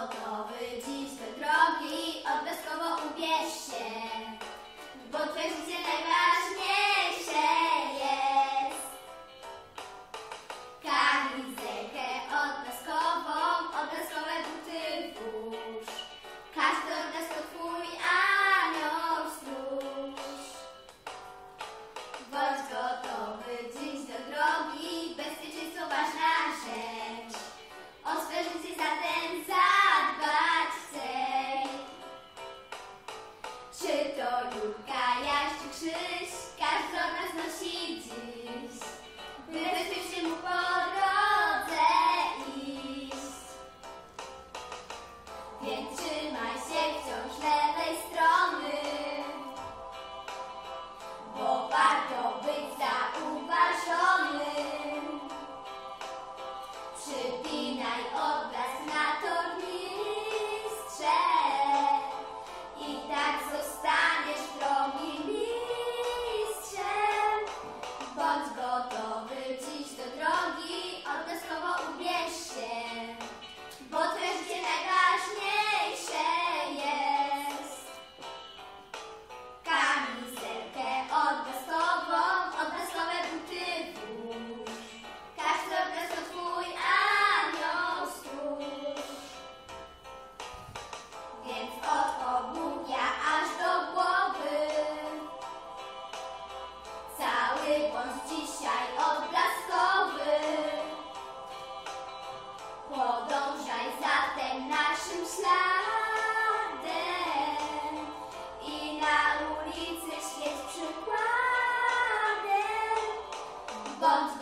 gotowy dziś do drogi, odblaskowo ubierz się, bo twoje życie najważniejsze jest. Kamizelkę odblaskową, odblaskowe buty włóż. Każdy odblask to twój anioł stróż. Bądź gotowy dziś do drogi, bezpieczeństwo ważna rzecz. O swe życie zatem zadbać chcę. Czy to Julka, Jaś czy Krzyś, każdy od nas nosi dziś, by bezpiecznie mu po drodze iść. Więc trzymaj się wciąż lewej strony, bo warto być zauważonym. Przypinaj odblask na tornistrze i tak zostaniesz drogi mistrzem. Bądź gotowy dziś do drogi, odblaskowo ubierz się, bo twoje życie najważniejsze jest. Kamizelkę odblaskową, odblaskowe buty włóż. Każdy odblask to twój anioł stróż. Więc od obuwia aż do głowy cały bądź dzisiaj odblaskowy. Podążaj zatem naszym śladem i na ulicy świeć przykładem. Bądź